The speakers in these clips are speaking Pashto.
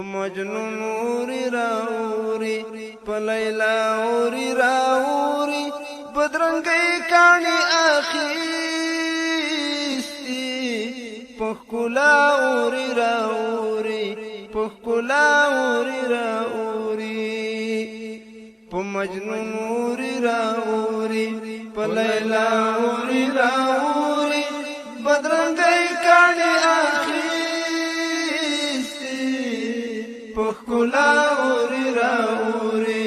مجنون اوري راوري پلیلا اوري راوري بدرنګي کاني اخیستی پخکولا اوري راوري پخکولا اوري راوري په مجنون اوري راوري پلیلا اوري راوري بدرنګي کاني پخکولا اوري راوري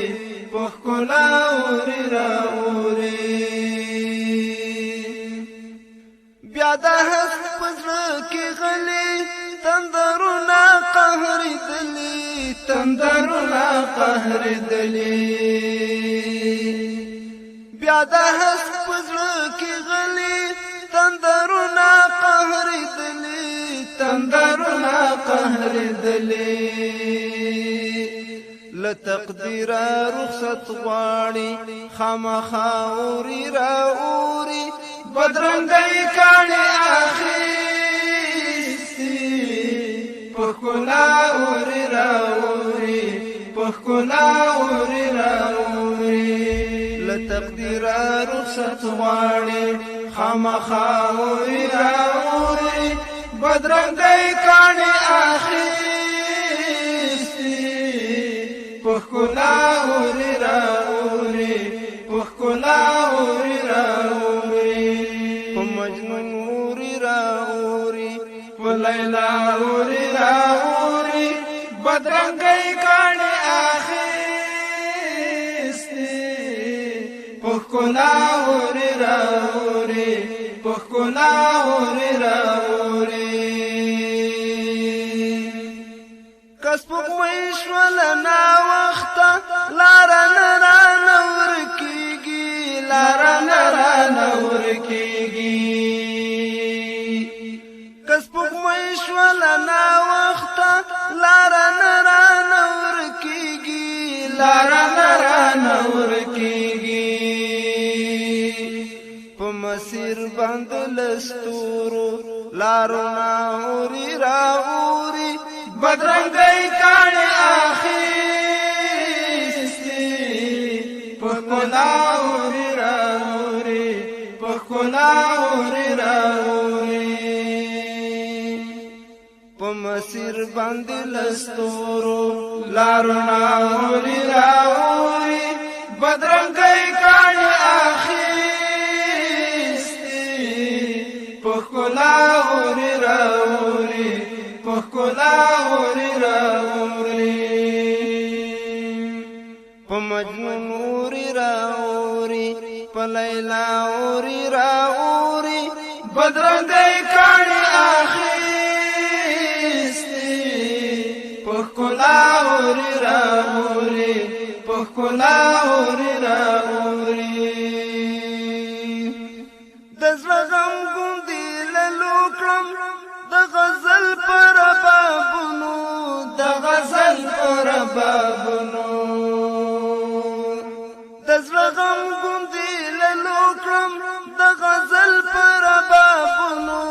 پخکولا اوري راوري بیا د هست پزړه کې غلي تندرونه قهر دلی تندرونه قهر دلی بیا د هست پزړه کې غلي تندرونه قهر دلی تندرونه قهر دلی لتقدیر رخصت غواړي خامخا اوري راوري بدرنګي کاني اخیستی پخکولا اوري راوري پخکولا اوري راوري لتقدیر رخصت غواړي خامخا اوري راوري بدرنګي کاني اخیستی پخکولا اوري راوري پخکولا اوري راوري په مجنون اوري راوري په لیلا اوري راوري بدرنګي کاني اخیستی پخکولا اوري راوري پخکولا اوري راوري کسبک مېشول نا وخت لار نه نور کیږي لار نه نور کیږي کسبک مېشول نا وخت لار نه نور کیږي لار نه نور کیږي په مسیر باندې لستورو لارونه اوري راوري بدرنګي کاني اخیستی پخکولا اوري راوري پخکولا اوري راوري په مسیر باندې لستورو لارونه اوري راوري بدرنګي کاني اخیستی پخکولا اوري راوري پخکولا اوري راوري په مجنون اوري راوري په لیلا اوري راوري بدرنګي کاني اخیستی پخکولا اوري راوري پخکولا اوري راوري د زړه غم ګوندې للو کړم د غزل پر بابونو د غزل پر بابونو د زړه غم ګوندې للو کړم د غزل پر بابونو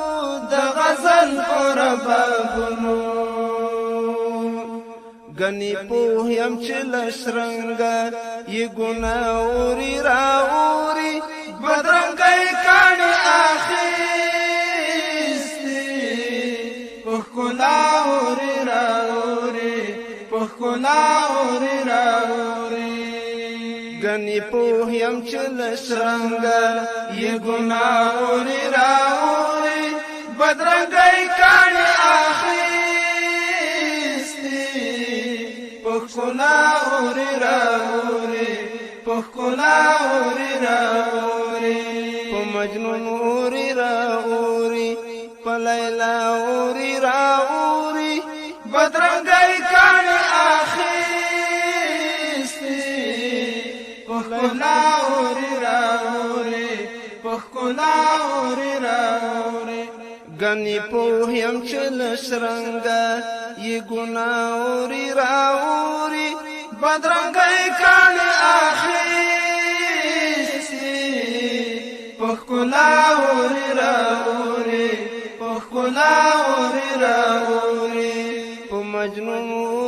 د غزل پر بابونو غني په يم چې لشرنګا یې ګنا اوري راوري بدرنګي کاني پخکولا اوري راوري پخکولا اوري راوري غني په يم چې لشرنګا یې ګنا اوري راوري بدرنګي کاني اخیستی پخکولا اوري راوري پخکولا اوري راوري په مجنون اوري راوري په لیلا اوري راوري بدرنګي کاني اخیستی پخکولا اوري راوري پخکولا اوري راوري غني په يم چې لشرنګا یې ګنا اوري راوري بدرنګي کاني اخیستی پخکولا اوري راوري پخکولا اوري راوري په مجنون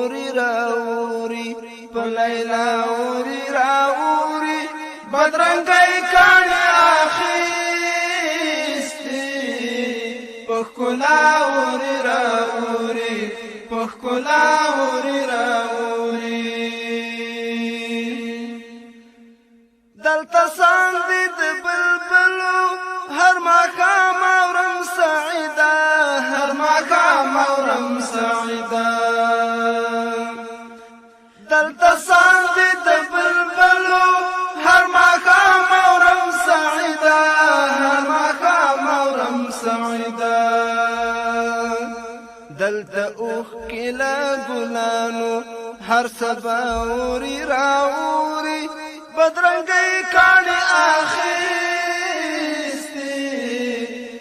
اوري راوري په لیلا اوري راوري بدرنګي کاڼي اخیستي په ښکلا اوري راوري په ښکلا اوري راوري دلته ساندي د بلبلو هر ماښام اورم سعیده هر ماښام اورم سعیده دلته ساندي د بلبلو هر ماښام اورم سعیده هر ماښام اورم سعیده دلته اوښکې له ګلانو هر سبا اوري راوري بدرنګي کاڼي اخیستي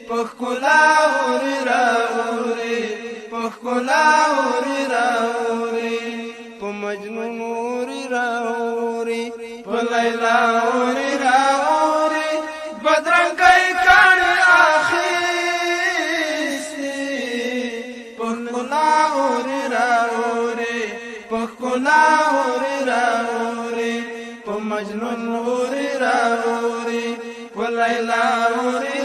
په ښکلا اوري راوري په ښکلا اوري راوري په مجنون اوري راوري په لیلا اوري راوري بدرنګي کاڼي اخیستي په ښکلا اوري راوري په ښکلا اوري راوري په مجنون اوري راوري په لیلا اوري